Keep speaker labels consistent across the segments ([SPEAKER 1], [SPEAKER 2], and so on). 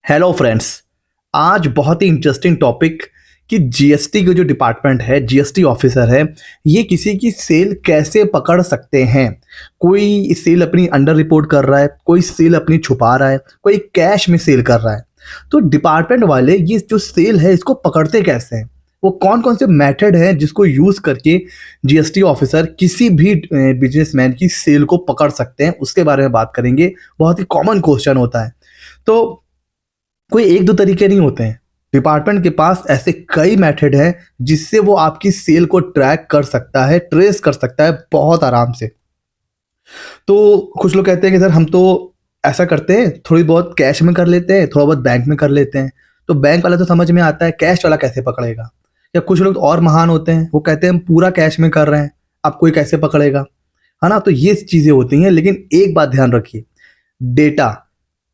[SPEAKER 1] Hello friends. आज बहुत ही interesting topic कि जीएसटी के जो डिपार्टमेंट है, जीएसटी ऑफिसर है, ये किसी की सेल कैसे पकड़ सकते हैं। कोई सेल अपनी अंडर रिपोर्ट कर रहा है, कोई सेल अपनी छुपा रहा है, कोई कैश में सेल कर रहा है। तो डिपार्टमेंट वाले ये जो सेल है इसको पकड़ते कैसे हैं, वो कौन कौन से मेथड हैं जिसको यूज़ करके जीएसटी ऑफिसर किसी भी बिजनेसमैन की सेल को पकड़ सकते हैं, उसके बारे में बात करेंगे। बहुत ही कॉमन क्वेश्चन होता है। तो कोई एक दो तरीके नहीं होते हैं, डिपार्टमेंट के पास ऐसे कई मेथड हैं जिससे वो आपकी सेल को ट्रैक कर सकता है, ट्रेस कर सकता है बहुत आराम से। तो कुछ लोग कहते हैं कि सर हम तो ऐसा करते हैं, थोड़ी बहुत कैश में कर लेते हैं, थोड़ा बहुत बैंक में कर लेते हैं। तो बैंक वाला तो समझ में आता है, कैश वाला कैसे पकड़ेगा। या कुछ लोग और महान होते हैं, वो कहते हैं हम पूरा कैश में कर रहे हैं, अब कोई कैसे पकड़ेगा, है ना। तो ये चीज़ें होती हैं, लेकिन एक बात ध्यान रखिए, डेटा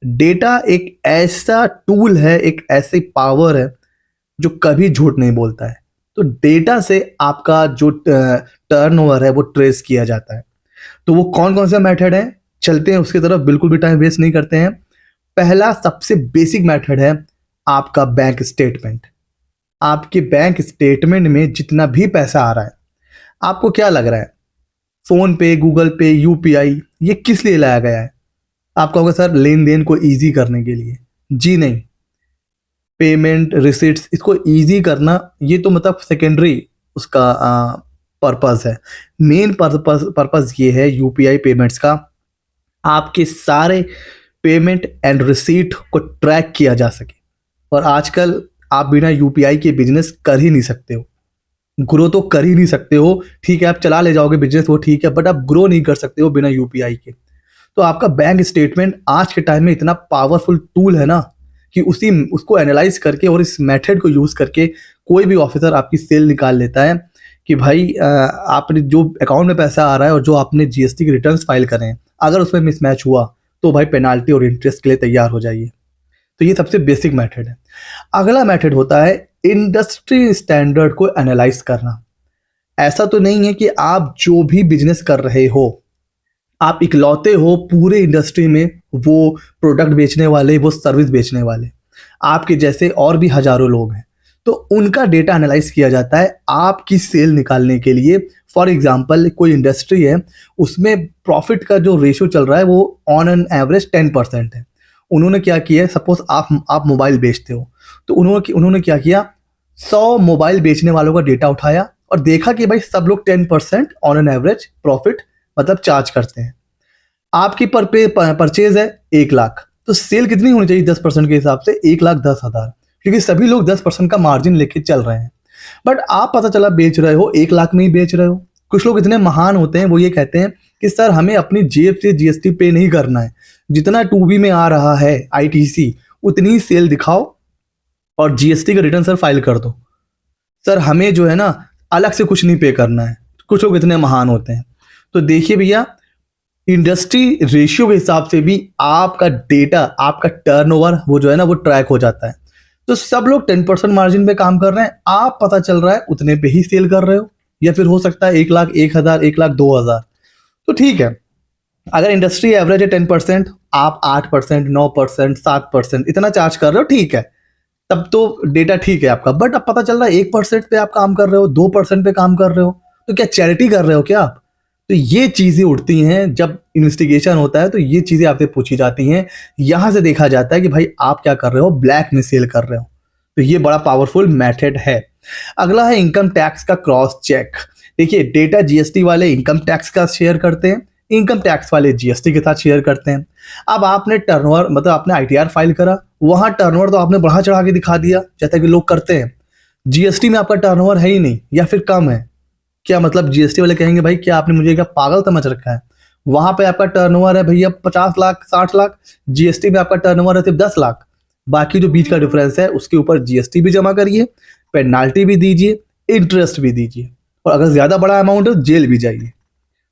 [SPEAKER 1] डेटा एक ऐसा टूल है, एक ऐसी पावर है जो कभी झूठ नहीं बोलता है। तो डेटा से आपका जो टर्नओवर है वो ट्रेस किया जाता है। तो वो कौन कौन सा मेथड है, चलते हैं उसकी तरफ, बिल्कुल भी टाइम वेस्ट नहीं करते हैं। पहला सबसे बेसिक मेथड है आपका बैंक स्टेटमेंट। आपके बैंक स्टेटमेंट में जितना भी पैसा आ रहा है, आपको क्या लग रहा है, फोन पे, गूगल पे, यूपीआई, ये किस लिए लाया गया है? आपको होगा सर लेन देन को इजी करने के लिए। जी नहीं, पेमेंट रिसिट्स इसको इजी करना ये तो मतलब सेकेंडरी उसका पर्पस है। मेन पर्पस ये है यूपीआई पेमेंट्स का, आपके सारे पेमेंट एंड रिसीट को ट्रैक किया जा सके। और आजकल आप बिना यूपीआई के बिजनेस कर ही नहीं सकते हो, ग्रो तो कर ही नहीं सकते हो। ठीक है, आप चला ले जाओगे बिजनेस, वो ठीक है, बट आप ग्रो नहीं कर सकते हो बिना यूपीआई के। तो आपका बैंक स्टेटमेंट आज के टाइम में इतना पावरफुल टूल है ना कि उसको एनालाइज करके और इस मेथड को यूज़ करके कोई भी ऑफिसर आपकी सेल निकाल लेता है कि भाई आपने जो अकाउंट में पैसा आ रहा है और जो आपने जीएसटी के रिटर्न्स फाइल करें, अगर उसमें मिसमैच हुआ तो भाई पेनाल्टी और इंटरेस्ट के लिए तैयार हो जाइए। तो ये सबसे बेसिक मेथड है। अगला मेथड होता है इंडस्ट्री स्टैंडर्ड को एनालाइज करना। ऐसा तो नहीं है कि आप जो भी बिजनेस कर रहे हो, आप इकलौते हो पूरे इंडस्ट्री में, वो प्रोडक्ट बेचने वाले, वो सर्विस बेचने वाले। आपके जैसे और भी हजारों लोग हैं, तो उनका डेटा एनालाइज किया जाता है आपकी सेल निकालने के लिए। फॉर एग्जांपल कोई इंडस्ट्री है, उसमें प्रॉफिट का जो रेशियो चल रहा है वो ऑन एन एवरेज 10% है। उन्होंने क्या किया है, सपोज आप मोबाइल बेचते हो, तो उन्होंने क्या किया, 100 मोबाइल बेचने वालों का डेटा उठाया और देखा कि भाई सब लोग 10% ऑन एन एवरेज प्रॉफिट मतलब चार्ज करते हैं। आपकी परचेज है 1 लाख, तो सेल कितनी होनी चाहिए 10% के हिसाब से, 1,10,000, क्योंकि सभी लोग 10% का मार्जिन लेके चल रहे हैं। बट आप पता चला बेच रहे हो 1 लाख में ही बेच रहे हो। कुछ लोग इतने महान होते हैं, वो ये कहते हैं कि सर हमें अपनी जेब से जीएसटी पे नहीं करना है, जितना 2B में आ रहा है आईटीसी उतनी ही सेल दिखाओ और जीएसटी का रिटर्न सर फाइल कर दो। सर हमें जो है ना अलग से कुछ नहीं पे करना है। कुछ लोग इतने महान होते हैं। तो देखिए भैया, इंडस्ट्री रेशियो के हिसाब से भी आपका डेटा, आपका टर्नओवर वो जो है ना वो ट्रैक हो जाता है। तो सब लोग 10% मार्जिन पे काम कर रहे हैं, आप पता चल रहा है उतने पे ही सेल कर रहे हो, या फिर हो सकता है 1 लाख 1,000, 1 लाख 2,000। तो ठीक है, अगर इंडस्ट्री एवरेज है 10%, आप 8%, 9%, 7% इतना चार्ज कर रहे हो, ठीक है, तब तो डेटा ठीक है आपका। बट अब पता चल रहा है 1% पे आप काम कर रहे हो, 2% पे काम कर रहे हो, तो क्या चैरिटी कर रहे हो क्या आप? तो ये चीजें उठती हैं जब इन्वेस्टिगेशन होता है, तो ये चीजें आपसे पूछी जाती हैं। यहां से देखा जाता है कि भाई आप क्या कर रहे हो, ब्लैक में सेल कर रहे हो। तो ये बड़ा पावरफुल मेथड है। अगला है इनकम टैक्स का क्रॉस चेक। देखिए, डेटा जीएसटी वाले इनकम टैक्स का शेयर करते हैं, इनकम टैक्स वाले जीएसटी के साथ शेयर करते हैं। अब आपने टर्नओवर मतलब आपने आईटीआर फाइल करा, वहां टर्नओवर तो आपने बढ़ा चढ़ा के दिखा दिया जैसा कि लोग करते हैं। जीएसटी में आपका टर्नओवर है ही नहीं या फिर कम है। क्या मतलब जीएसटी वाले कहेंगे भाई क्या आपने मुझे क्या पागल समझ रखा है? वहां पे आपका टर्नओवर है भैया 50 लाख 60 लाख, जीएसटी में आपका टर्नओवर है सिर्फ 10 लाख। बाकी जो बीच का डिफरेंस है उसके ऊपर जीएसटी भी जमा करिए, पेनाल्टी भी दीजिए, इंटरेस्ट भी दीजिए, और अगर ज्यादा बड़ा अमाउंट है जेल भी जाइए।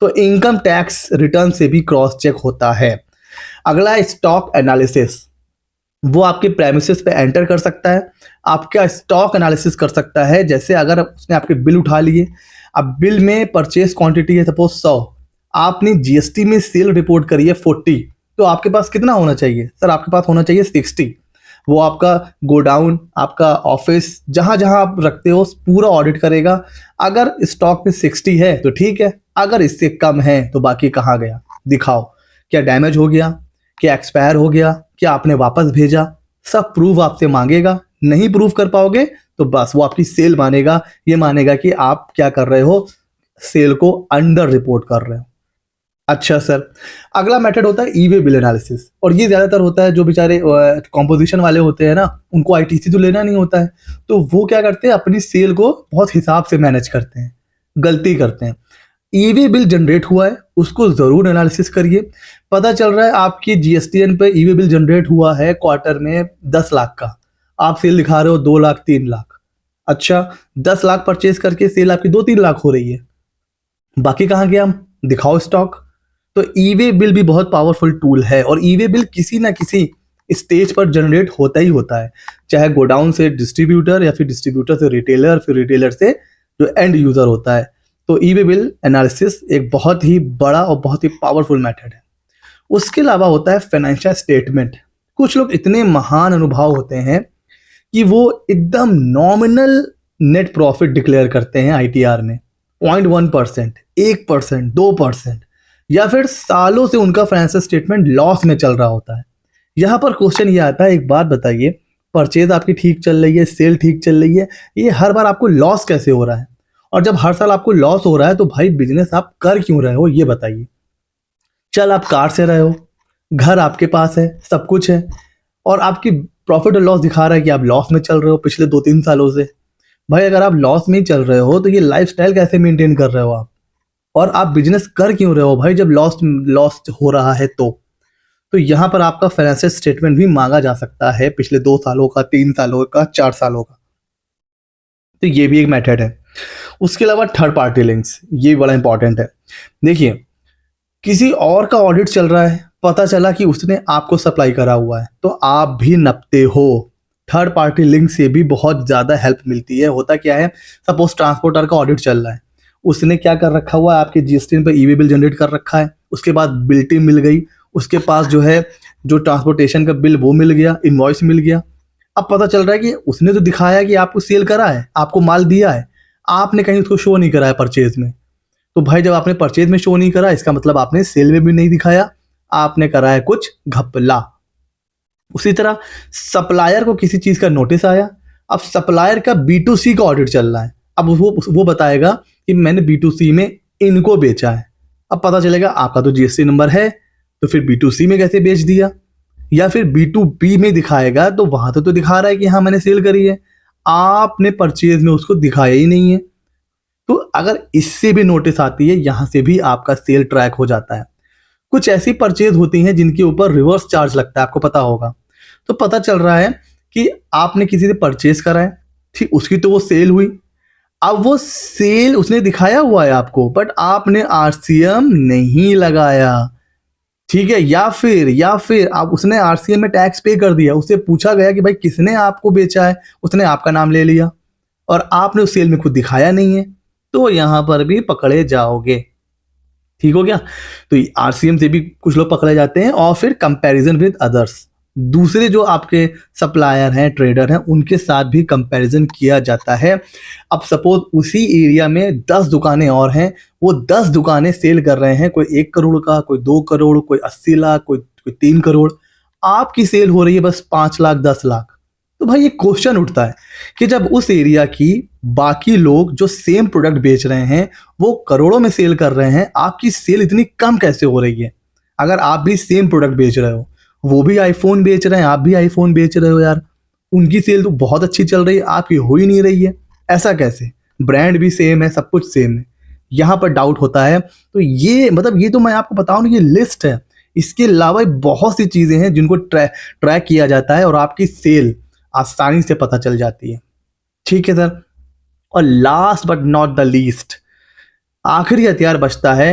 [SPEAKER 1] तो इनकम टैक्स रिटर्न से भी क्रॉस चेक होता है। अगला है स्टॉक एनालिसिस। वो आपके प्रेमिसेस पे एंटर कर सकता है, आपका स्टॉक एनालिसिस कर सकता है। जैसे अगर उसने आपके बिल उठा लिए, अब बिल में परचेस क्वांटिटी है सपोज 100, आपने जीएसटी में सेल रिपोर्ट करी है 40, तो आपके पास कितना होना चाहिए? सर आपके पास होना चाहिए 60। वो आपका गोडाउन, आपका ऑफिस, जहाँ जहाँ आप रखते हो पूरा ऑडिट करेगा। अगर स्टॉक में 60 है तो ठीक है, अगर इससे कम है तो बाकी कहाँ गया, दिखाओ। क्या डैमेज हो गया, क्या एक्सपायर हो गया, क्या आपने वापस भेजा, सब प्रूफ आपसे मांगेगा। नहीं प्रूफ कर पाओगे तो बस वो आपकी सेल मानेगा, ये मानेगा कि आप क्या कर रहे हो, सेल को अंडर रिपोर्ट कर रहे हो। अच्छा सर, अगला मेथड होता है ई वे बिल एनालिसिस, और ये ज़्यादातर होता है जो बेचारे कॉम्पोजिशन वाले होते हैं ना, उनको आईटीसी तो लेना नहीं होता है, तो वो क्या करते हैं, अपनी सेल को बहुत हिसाब से मैनेज करते हैं, गलती करते हैं। ई वे बिल जनरेट हुआ है, उसको ज़रूर एनालिसिस करिए। पता चल रहा है आपकी जीएसटीएन पे ई वे बिल जनरेट हुआ है क्वार्टर में 10 लाख का, आप सेल दिखा रहे हो 2 लाख 3 लाख। अच्छा, 10 लाख परचेज करके सेल आपकी 2-3 लाख हो रही है, बाकी कहाँ गया, दिखाओ स्टॉक। तो ई वे बिल भी बहुत पावरफुल टूल है, और ई वे बिल किसी ना किसी स्टेज पर जनरेट होता ही होता है, चाहे गोडाउन से डिस्ट्रीब्यूटर, या फिर डिस्ट्रीब्यूटर से रिटेलर, फिर रिटेलर से जो एंड यूजर होता है। तो ई वे बिल एनालिसिस एक बहुत ही बड़ा और बहुत ही पावरफुल मेथड है। उसके अलावा होता है फाइनेंशियल स्टेटमेंट। कुछ लोग इतने महान अनुभव होते हैं कि वो एकदम नॉमिनल नेट प्रॉफिट डिक्लेयर करते हैं आईटीआर में, 0.1%, 1%, 2%, या फिर सालों से उनका फाइनेंशियल स्टेटमेंट लॉस में चल रहा होता है। यहाँ पर क्वेश्चन ये आता है, एक बात बताइए, परचेज आपकी ठीक चल रही है, सेल ठीक चल रही है, ये हर बार आपको लॉस कैसे हो रहा है? और जब हर साल आपको लॉस हो रहा है तो भाई बिजनेस आप कर क्यों रहे हो, ये बताइए। चल आप कार से रहे हो, घर आपके पास है, सब कुछ है, और आपकी प्रॉफिट और लॉस दिखा रहा है कि आप लॉस में चल रहे हो पिछले 2-3 सालों से। भाई अगर आप लॉस में ही चल रहे हो तो ये लाइफस्टाइल कैसे मेंटेन कर रहे हो आप? और आप बिजनेस कर क्यों रहे हो भाई जब लॉस लॉस हो रहा है? तो यहाँ पर आपका फाइनेंशियल स्टेटमेंट भी मांगा जा सकता है, पिछले 2 सालों का, 3 सालों का, 4 सालों का। तो ये भी एक मेथड है। उसके अलावा थर्ड पार्टी लिंक्स, ये बड़ा इंपॉर्टेंट है। देखिए, किसी और का ऑडिट चल रहा है, पता चला कि उसने आपको सप्लाई करा हुआ है, तो आप भी नपते हो। थर्ड पार्टी लिंक से भी बहुत ज़्यादा हेल्प मिलती है। होता क्या है, सपोज ट्रांसपोर्टर का ऑडिट चल रहा है, उसने क्या कर रखा हुआ है, आपके जीएसटी पे ई वे बिल जनरेट कर रखा है, उसके बाद बिल्टी मिल गई, उसके पास जो है जो ट्रांसपोर्टेशन का बिल वो मिल गया, इनवॉइस मिल गया। अब पता चल रहा है कि उसने तो दिखाया कि आपको सेल करा है, आपको माल दिया है, आपने कहीं उसको शो नहीं करा है परचेज में। तो भाई जब आपने परचेज में शो नहीं करा, इसका मतलब आपने सेल में भी नहीं दिखाया, आपने करा है कुछ घपला। उसी तरह सप्लायर को किसी चीज का नोटिस आया, अब सप्लायर का B2C का ऑडिट चल रहा है, अब वो बताएगा कि मैंने B2C में इनको बेचा है। अब पता चलेगा आपका तो जीएसटी नंबर है, तो फिर B2C में कैसे बेच दिया, या फिर B2B में दिखाएगा तो वहां तो दिखा रहा है कि हाँ मैंने सेल करी है, आपने परचेज में उसको दिखाया ही नहीं है। तो अगर इससे भी नोटिस आती है, यहां से भी आपका सेल ट्रैक हो जाता है। कुछ ऐसी परचेज होती हैं जिनके ऊपर रिवर्स चार्ज लगता है, आपको पता होगा। तो पता चल रहा है कि आपने किसी से परचेज करा है, ठीक, उसकी तो वो सेल हुई, अब वो सेल उसने दिखाया हुआ है आपको, बट आपने आरसीएम नहीं लगाया, ठीक है, या फिर आप उसने आरसीएम में टैक्स पे कर दिया, उससे पूछा गया कि भाई किसने आपको बेचा है, उसने आपका नाम ले लिया, और आपने उस सेल में खुद दिखाया नहीं है, तो यहां पर भी पकड़े जाओगे। ठीक हो गया। तो आरसीएम से भी कुछ लोग पकड़े जाते हैं, और फिर कंपैरिजन विद अदर्स, दूसरे जो आपके सप्लायर हैं, ट्रेडर हैं, उनके साथ भी कंपैरिजन किया जाता है। अब सपोज उसी एरिया में 10 दुकानें और हैं, वो 10 दुकानें सेल कर रहे हैं, कोई 1 करोड़ का, कोई 2 करोड़, कोई 80 लाख, कोई 3 करोड़, आपकी सेल हो रही है बस 5 लाख 10 लाख। तो भाई ये क्वेश्चन उठता है कि जब उस एरिया की बाकी लोग जो सेम प्रोडक्ट बेच रहे हैं वो करोड़ों में सेल कर रहे हैं, आपकी सेल इतनी कम कैसे हो रही है? अगर आप भी सेम प्रोडक्ट बेच रहे हो, वो भी आईफोन बेच रहे हैं, आप भी आईफोन बेच रहे हो यार, उनकी सेल तो बहुत अच्छी चल रही है, आपकी हो ही नहीं रही है, ऐसा कैसे? ब्रांड भी सेम है, सब कुछ सेम है, यहाँ पर डाउट होता है। तो ये मतलब, ये तो मैं आपको बताऊं ना, ये लिस्ट है। इसके अलावा बहुत सी चीजें हैं जिनको ट्रैक किया जाता है, और आपकी सेल आसानी से पता चल जाती है। ठीक है सर। और last but not the least, आखिरी हथियार बचता है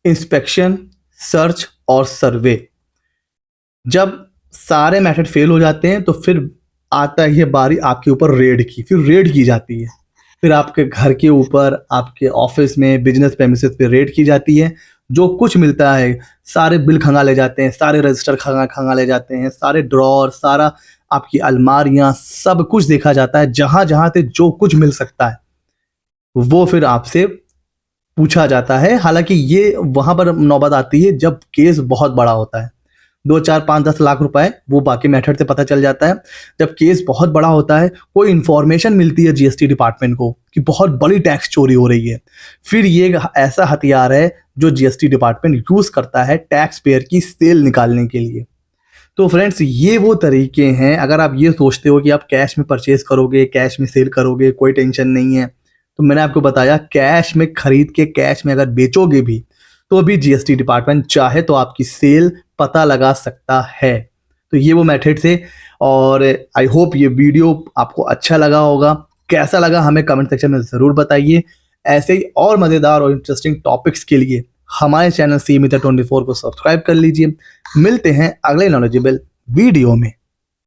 [SPEAKER 1] इंस्पेक्शन, सर्च और सर्वे। जब सारे मेथड फेल हो जाते हैं तो फिर आता है बारी आपके ऊपर रेड की, फिर रेड की जाती है, फिर आपके घर के ऊपर, आपके ऑफिस में, बिजनेस प्रेमिसेस पे रेड की जाती है। जो कुछ मिलता है सारे बिल खंगाले जाते हैं, सारे रजिस्टर खंगाले जाते हैं, सारे ड्रॉर, सारा आपकी अलमारियां, सब कुछ देखा जाता है। जहां जहां से जो कुछ मिल सकता है वो फिर आपसे पूछा जाता है। हालांकि ये वहां पर नौबत आती है जब केस बहुत बड़ा होता है, 2 4 5 10 लाख रुपए, वो बाकी मेथड से पता चल जाता है। जब केस बहुत बड़ा होता है, कोई इंफॉर्मेशन मिलती है जीएसटी डिपार्टमेंट को कि बहुत बड़ी टैक्स चोरी हो रही है, फिर ये एक ऐसा हथियार है जो जीएसटी डिपार्टमेंट यूज करता है टैक्स पेयर की सेल निकालने के लिए। तो फ्रेंड्स, ये वो तरीके हैं। अगर आप ये सोचते हो कि आप कैश में परचेज करोगे, कैश में सेल करोगे, कोई टेंशन नहीं है, तो मैंने आपको बताया कैश में खरीद के कैश में अगर बेचोगे भी तो भी जीएसटी डिपार्टमेंट चाहे तो आपकी सेल पता लगा सकता है। तो ये वो मेथड्स है। और आई होप ये वीडियो आपको अच्छा लगा होगा। कैसा लगा हमें कमेंट सेक्शन में ज़रूर बताइए। ऐसे ही और मज़ेदार और इंटरेस्टिंग टॉपिक्स के लिए हमारे चैनल सीमित 24 को सब्सक्राइब कर लीजिए। मिलते हैं अगले नॉलेजेबल वीडियो में।